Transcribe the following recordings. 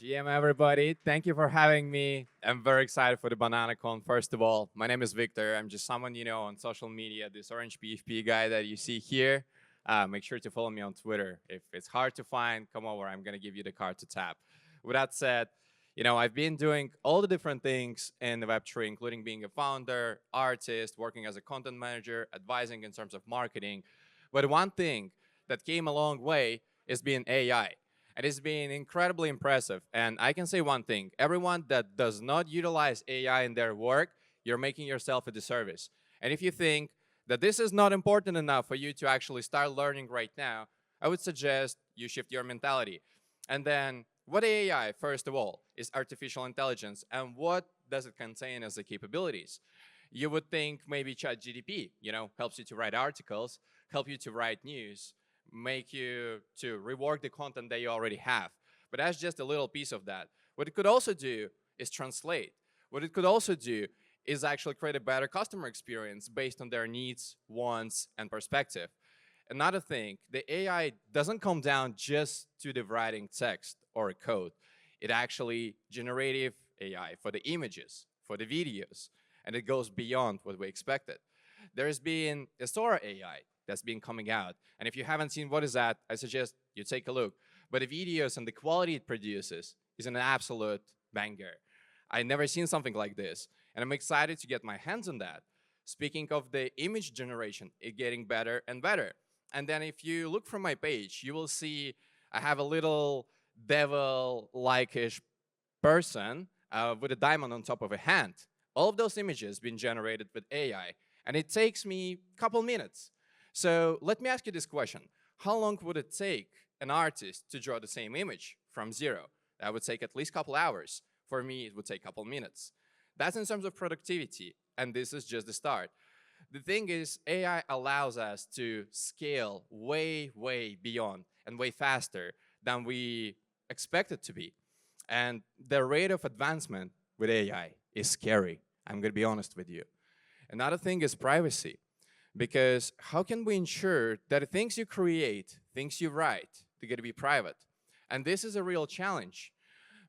GM, everybody. Thank you for having me. I'm very excited for the BananaConf. First of all, my name is Viktor. I'm just someone you know on social media, this orange PFP guy that you see here. Make sure to follow me on Twitter. If it's hard to find, come over. I'm going to give you the card to tap. With that said, I've been doing all the different things in the Web3, including being a founder, artist, working as a content manager, advising in terms of marketing. But one thing that came a long way is being AI. And it's been incredibly impressive. And I can say one thing, everyone that does not utilize AI in their work, you're making yourself a disservice. And if you think that this is not important enough for you to actually start learning right now, I would suggest you shift your mentality. And then what AI, first of all, is artificial intelligence, and what does it contain as the capabilities? You would think maybe ChatGPT, helps you to write articles, help you to write news, make you to rework the content that you already have. But that's just a little piece of that. What it could also do is translate. What it could also do is actually create a better customer experience based on their needs, wants, and perspective. Another thing, the AI doesn't come down just to the writing text or code. It actually generative AI for the images, for the videos, and it goes beyond what we expected. There's been a Sora AI that's been coming out. And if you haven't seen what is that, I suggest you take a look. But the videos and the quality it produces is an absolute banger. I've never seen something like this. And I'm excited to get my hands on that. Speaking of the image generation, it getting better and better. And then if you look from my page, you will see I have a little devil-like-ish person with a diamond on top of a hand. All of those images been generated with AI. And it takes me a couple minutes. So let me ask you this question. How long would it take an artist to draw the same image from zero? That would take at least a couple hours. For me, it would take a couple minutes. That's in terms of productivity, and this is just the start. The thing is, AI allows us to scale way, way beyond and way faster than we expect it to be. And the rate of advancement with AI is scary. I'm going to be honest with you. Another thing is privacy. Because how can we ensure that the things you create, things you write, they're going to be private? And this is a real challenge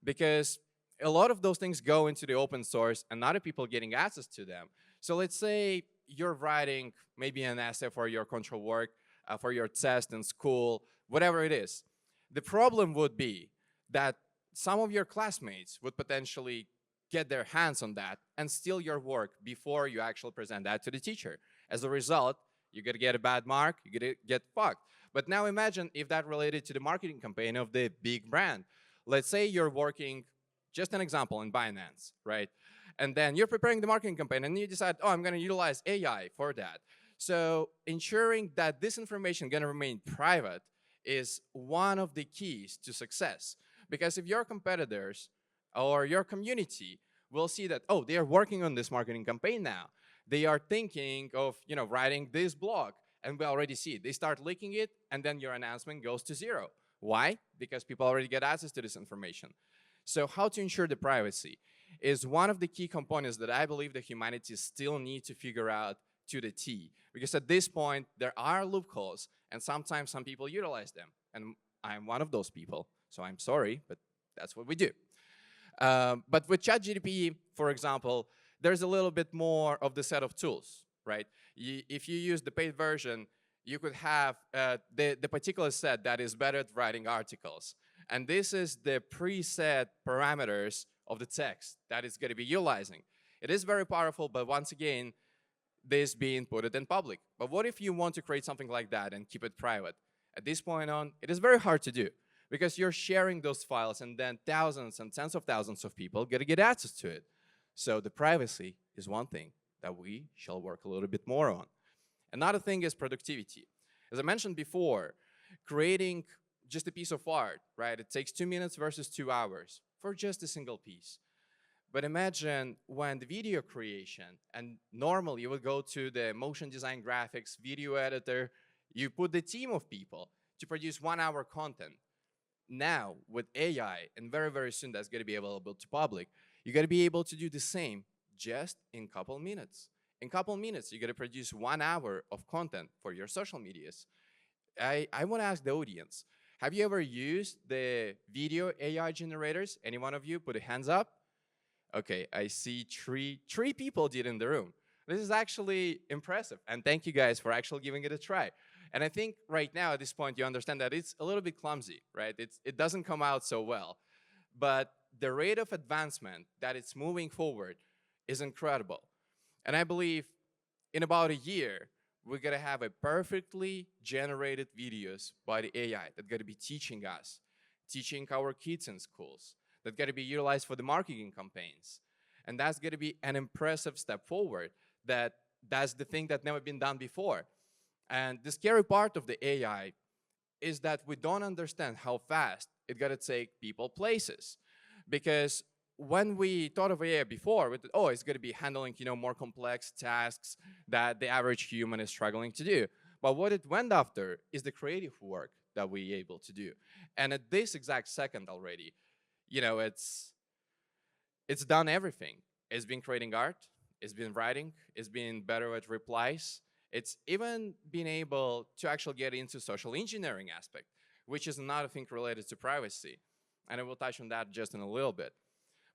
because a lot of those things go into the open source and other people getting access to them. So let's say you're writing maybe an essay for your control work, for your test in school, whatever it is. The problem would be that some of your classmates would potentially get their hands on that and steal your work before you actually present that to the teacher. As a result, you're going to get a bad mark, you're going to get fucked. But now imagine if that related to the marketing campaign of the big brand. Let's say you're working, just an example, in Binance, right? And then you're preparing the marketing campaign and you decide, oh, I'm going to utilize AI for that. So ensuring that this information is going to remain private is one of the keys to success. Because if your competitors or your community will see that, oh, they are working on this marketing campaign now, they are thinking of writing this blog, and we already see it. They start leaking it, and then your announcement goes to zero. Why? Because people already get access to this information. So how to ensure the privacy is one of the key components that I believe that humanity still need to figure out to the T. Because at this point, there are loopholes, and sometimes some people utilize them. And I'm one of those people, so I'm sorry, but that's what we do. But with ChatGPT, for example, there's a little bit more of the set of tools, right? If you use the paid version, you could have the particular set that is better at writing articles. And this is the preset parameters of the text that it's going to be utilizing. It is very powerful, but once again, this being put it in public. But what if you want to create something like that and keep it private? At this point on, it is very hard to do because you're sharing those files and then thousands and tens of thousands of people get to get access to it. So the privacy is one thing that we shall work a little bit more on. Another thing is productivity. As I mentioned before, creating just a piece of art, right? It takes 2 minutes versus 2 hours for just a single piece. But imagine when the video creation, and normally you would go to the motion design graphics, video editor, you put the team of people to produce 1 hour content. Now, with AI, and very, very soon that's going to be available to public, you're going to be able to do the same just in a couple minutes. In a couple minutes, you're going to produce 1 hour of content for your social medias. I want to ask the audience, Have you ever used the video AI generators? Any one of you? Put your hands up. Okay, I see three people did in the room. This is actually impressive, and thank you guys for actually giving it a try. And I think right now at this point you understand that it's a little bit clumsy, right? It doesn't come out so well, but the rate of advancement that it's moving forward is incredible. And I believe in about a year, we're gonna have a perfectly generated videos by the AI that's gonna be teaching us, teaching our kids in schools, that's gonna be utilized for the marketing campaigns. And that's gonna be an impressive step forward. That's the thing that never been done before. And the scary part of the AI is that we don't understand how fast it's gonna take people places. Because when we thought of AI before, we thought, oh, it's gonna be handling more complex tasks that the average human is struggling to do. But what it went after is the creative work that we're able to do. And at this exact second already, it's done everything. It's been creating art, it's been writing, it's been better at replies. It's even been able to actually get into social engineering aspect, which is another thing related to privacy. And I will touch on that just in a little bit.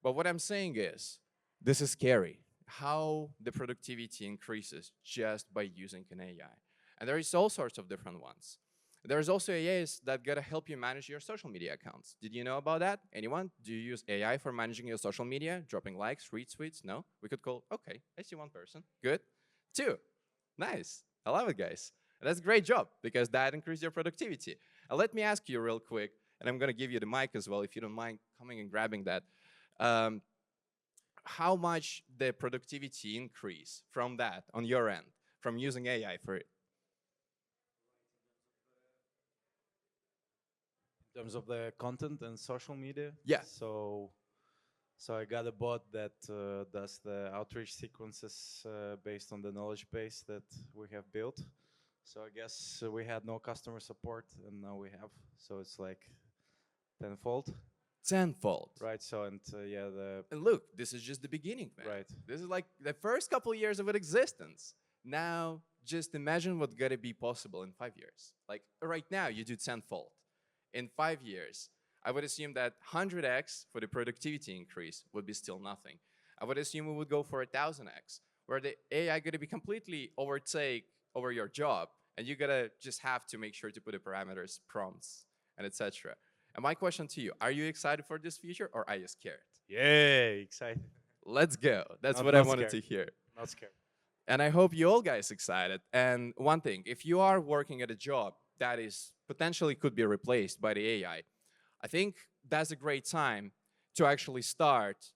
But what I'm saying is, this is scary, how the productivity increases just by using an AI. And there is all sorts of different ones. There's also AIs that gotta help you manage your social media accounts. Did you know about that? Anyone? Do you use AI for managing your social media? Dropping likes, retweets? No? We could call, okay, I see one person. Good. Two. Nice. I love it, guys. And that's a great job because that increases your productivity. Let me ask you real quick, and I'm gonna give you the mic as well if you don't mind coming and grabbing that. How much the productivity increase from that on your end, from using AI for it? In terms of the content and social media. Yeah. So I got a bot that does the outreach sequences based on the knowledge base that we have built. So I guess we had no customer support, and now we have. So it's like tenfold. Tenfold. Right. So and And look, this is just the beginning, man. Right. This is like the first couple of years of its existence. Now, just imagine what's gonna be possible in 5 years. Like right now, you do tenfold. In 5 years, I would assume that 100x for the productivity increase would be still nothing. I would assume we would go for 1000x, where the AI gonna be completely overtake over your job, and you gotta just have to make sure to put the parameters, prompts, and etc. And my question to you, are you excited for this future or are you scared? Yeah, excited. Let's go. That's Not- what I not wanted scared. to hear. Not scared. And I hope you all guys excited. And one thing, if you are working at a job that is potentially could be replaced by the AI, I think that's a great time to actually start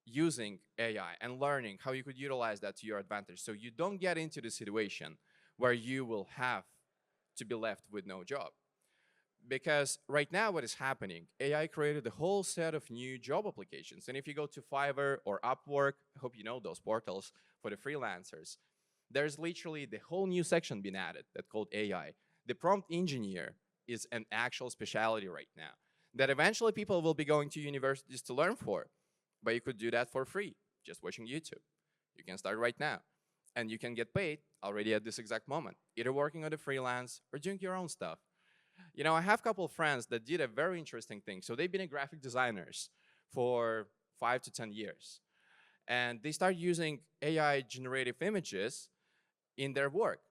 using AI and learning how you could utilize that to your advantage so you don't get into the situation where you will have to be left with no job. Because right now what is happening, AI created a whole set of new job applications. And if you go to Fiverr or Upwork, I hope you know those portals for the freelancers, there's literally the whole new section being added that's called AI. The prompt engineer is an actual specialty right now that eventually people will be going to universities to learn for. But you could do that for free, just watching YouTube. You can start right now. And you can get paid already at this exact moment, either working on a freelance or doing your own stuff. I have a couple of friends that did a very interesting thing. So they've been graphic designers for 5 to 10 years. And they start using AI generative images in their work.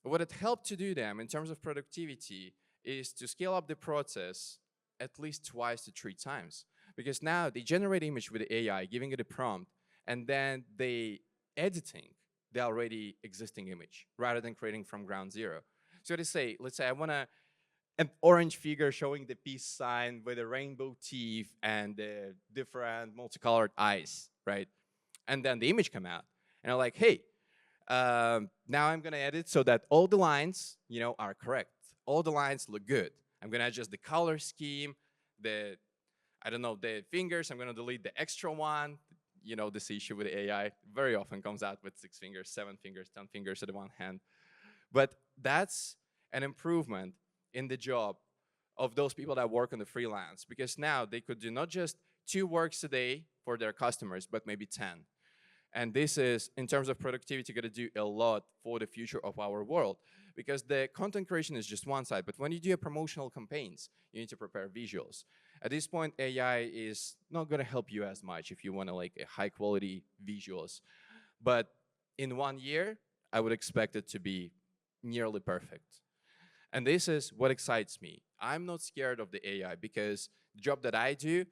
What it helped to do them in terms of productivity is to scale up the process at least 2 to 3 times. Because now they generate image with the AI, giving it a prompt, and then they editing the already existing image rather than creating from ground zero. So let's say I want an orange figure showing the peace sign with the rainbow teeth and the different multicolored eyes, right? And then the image come out, and I'm like, hey, now I'm gonna edit so that all the lines, are correct. All the lines look good. I'm gonna adjust the color scheme, the fingers. I'm gonna delete the extra one. This issue with AI very often comes out with 6 fingers, 7 fingers, 10 fingers at the one hand. But that's an improvement in the job of those people that work on the freelance, because now they could do not just 2 works a day for their customers, but maybe 10. And this is, in terms of productivity, going to do a lot for the future of our world. because the content creation is just one side. But when you do promotional campaigns, you need to prepare visuals. At this point, AI is not going to help you as much if you want to like a high quality visuals. But in 1 year, I would expect it to be nearly perfect. And this is what excites me. I'm not scared of the AI because the job that I do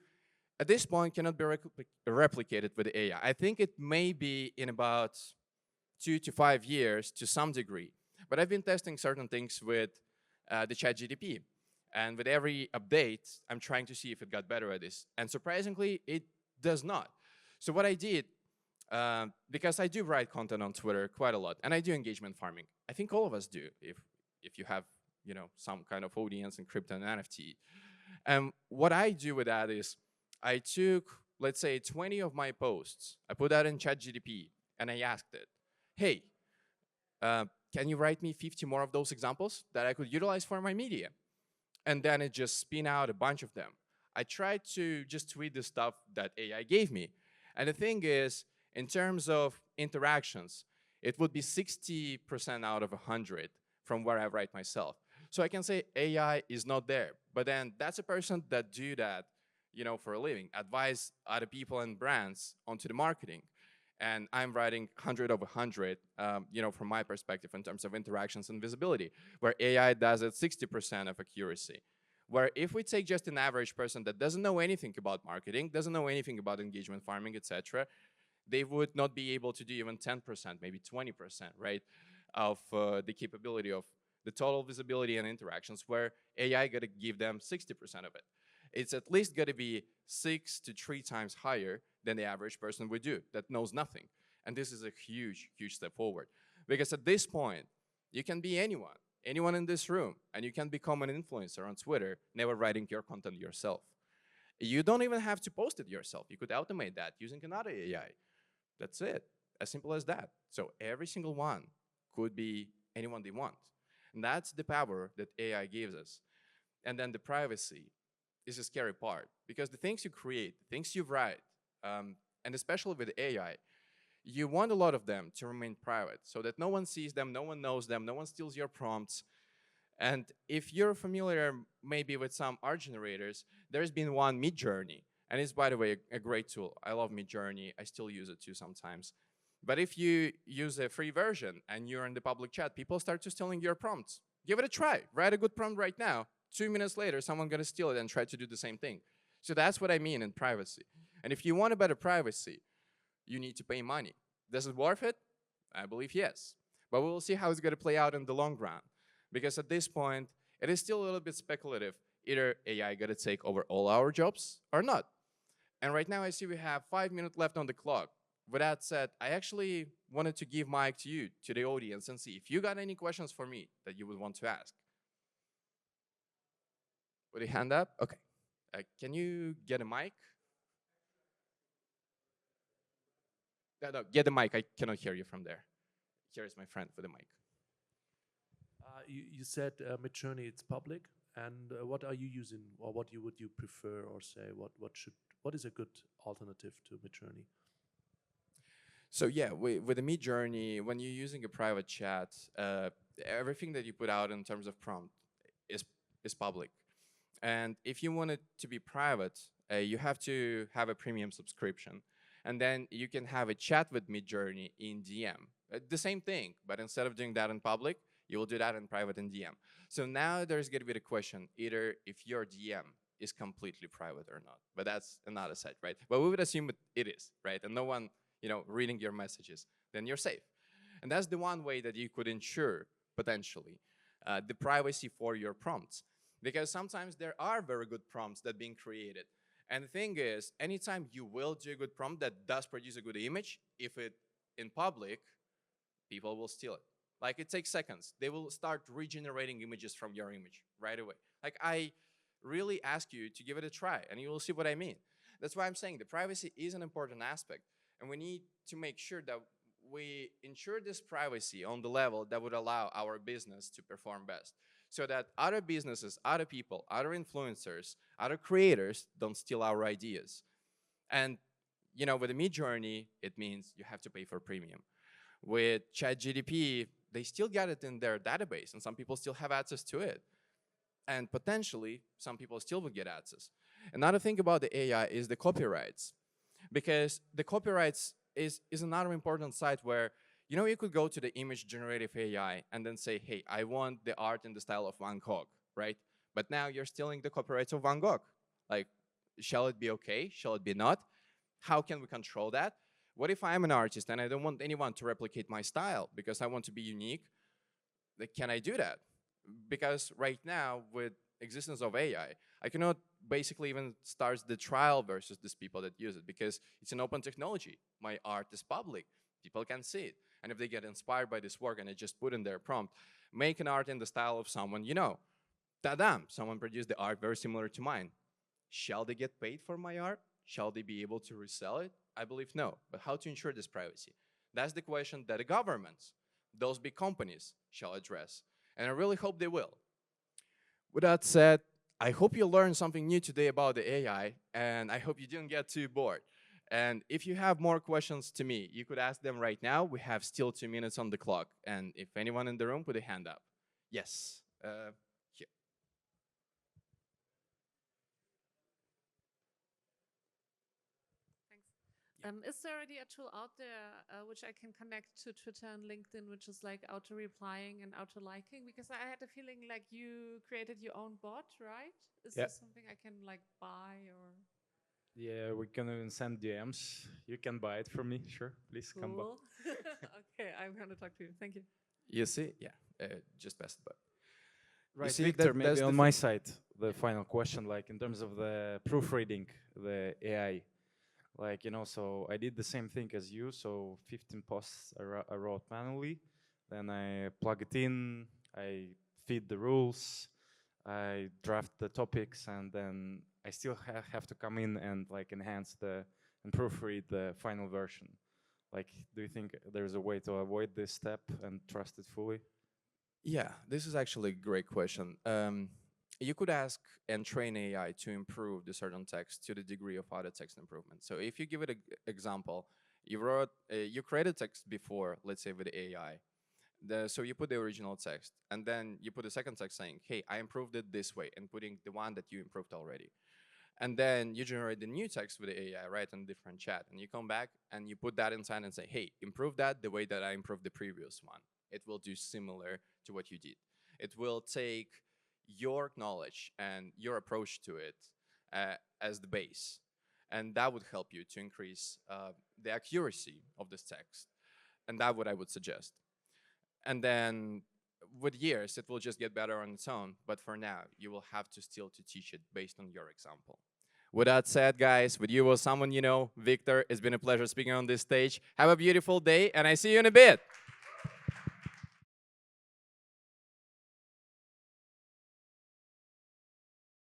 at this point cannot be replicated with AI. I think it may be in about 2 to 5 years to some degree. But I've been testing certain things with the ChatGPT. And with every update, I'm trying to see if it got better at this. And surprisingly, it does not. So what I did, because I do write content on Twitter quite a lot, and I do engagement farming. I think all of us do, if you have some kind of audience in crypto and NFT. And what I do with that is I took, let's say, 20 of my posts, I put that in ChatGPT, and I asked it, hey, can you write me 50 more of those examples that I could utilize for my media? And then it just spin out a bunch of them. I tried to just tweet the stuff that AI gave me. And the thing is, in terms of interactions, it would be 60% out of 100 from where I write myself. So I can say AI is not there. But then that's a person that do that, for a living, advise other people and brands onto the marketing. And I'm writing 100 of 100, from my perspective in terms of interactions and visibility, where AI does it 60% of accuracy. Where if we take just an average person that doesn't know anything about marketing, doesn't know anything about engagement farming, etc., they would not be able to do even 10%, maybe 20%, right, of the capability of the total visibility and interactions, where AI got to give them 60% of it. It's at least got to be 6 to 3 times higher than the average person would do that knows nothing. And this is a huge, huge step forward. Because at this point, you can be anyone in this room, and you can become an influencer on Twitter, never writing your content yourself. You don't even have to post it yourself. You could automate that using another AI. That's it, as simple as that. So every single one could be anyone they want. And that's the power that AI gives us. And then the privacy is a scary part, because the things you create, the things you write, and especially with AI, you want a lot of them to remain private so that no one sees them, no one knows them, no one steals your prompts. And if you're familiar maybe with some art generators, there's been one, Midjourney, and it's, by the way, a great tool. I love Midjourney. I still use it too sometimes. But if you use a free version and you're in the public chat, people start just stealing your prompts. Give it a try. Write a good prompt right now. 2 minutes later, someone's going to steal it and try to do the same thing. So that's what I mean in privacy. And if you want a better privacy, you need to pay money. Is it worth it? I believe yes. But we'll see how it's going to play out in the long run. Because at this point, it is still a little bit speculative. Either AI going to take over all our jobs or not. And right now I see we have 5 minutes left on the clock. With that said, I actually wanted to give mic to you, to the audience, and see if you got any questions for me that you would want to ask. With a hand up? Okay. Can you get a mic? No, get the mic. I cannot hear you from there. Here is my friend with the mic. You said Midjourney, it's public. And what are you using, or what would you prefer, or say what is a good alternative to Midjourney? So yeah, with the Midjourney, when you're using a private chat, everything that you put out in terms of prompt is public. And if you want it to be private, you have to have a premium subscription. And then you can have a chat with Midjourney in DM. The same thing, but instead of doing that in public, you will do that in private in DM. So now there's going to be the question, either if your DM is completely private or not. But that's another side, right? But we would assume it is, right? And no one, reading your messages, then you're safe. And that's the one way that you could ensure, potentially, the privacy for your prompts. Because sometimes there are very good prompts that are being created. And the thing is, anytime you will do a good prompt that does produce a good image, if it in public, people will steal it. Like, it takes seconds. They will start regenerating images from your image right away. Like, I really ask you to give it a try, and you will see what I mean. That's why I'm saying the privacy is an important aspect. And we need to make sure that we ensure this privacy on the level that would allow our business to perform best, so that other businesses, other people, other influencers, other creators don't steal our ideas. And with the Midjourney, it means you have to pay for premium. With ChatGPT, they still get it in their database, and some people still have access to it. And potentially, some people still will get access. Another thing about the AI is the copyrights, because the copyrights is another important site where, you know, you could go to the image generative AI and then say, hey, I want the art in the style of Van Gogh, right? But now you're stealing the copyrights of Van Gogh. Like, shall it be okay? Shall it be not? How can we control that? What if I'm an artist and I don't want anyone to replicate my style because I want to be unique? Like, can I do that? Because right now, with existence of AI, I cannot basically even start the trial versus these people that use it, because it's an open technology. My art is public. People can see it. And if they get inspired by this work and I just put in their prompt, make an art in the style of someone, you know, ta-dam, someone produced the art very similar to mine. Shall they get paid for my art? Shall they be able to resell it? I believe no. But how to ensure this privacy? That's the question that the governments, those big companies, shall address. And I really hope they will. With that said, I hope you learned something new today about the AI, and I hope you didn't get too bored. And if you have more questions to me, you could ask them right now. We have still 2 minutes on the clock. And if anyone in the room, put a hand up. Yes, here. Is there already a tool out there which I can connect to Twitter and LinkedIn, which is like auto-replying and auto-liking? Because I had a feeling like you created your own bot, right? Is this something I can like buy or? Yeah, we can even send DMs. You can buy it from me, sure. Please come by. Cool. Okay, I'm gonna talk to you. Thank you. You see? Yeah, just pass the button. Right, see, Victor, that's maybe the on my side, the final question, like in terms of the proofreading, the AI. Like, you know, so I did the same thing as you. So 15 posts I wrote manually. Then I plug it in, I feed the rules, I draft the topics, and then I still have to come in and like enhance and proofread the final version. Like, do you think there's a way to avoid this step and trust it fully? Yeah, this is actually a great question. You could ask and train AI to improve the certain text to the degree of other text improvement. So if you give it an example, you created text before, let's say with AI. So you put the original text, and then you put a second text saying, hey, I improved it this way, and putting the one that you improved already. And then you generate the new text with the AI, right, in different chat. And you come back and you put that inside and say, hey, improve that the way that I improved the previous one. It will do similar to what you did. It will take your knowledge and your approach to it as the base. And that would help you to increase the accuracy of this text. And that's what I would suggest. And then with years, it will just get better on its own. But for now, you will have to still to teach it based on your example. With that said, guys, with you or someone you know, Viktor, it's been a pleasure speaking on this stage. Have a beautiful day, and I see you in a bit.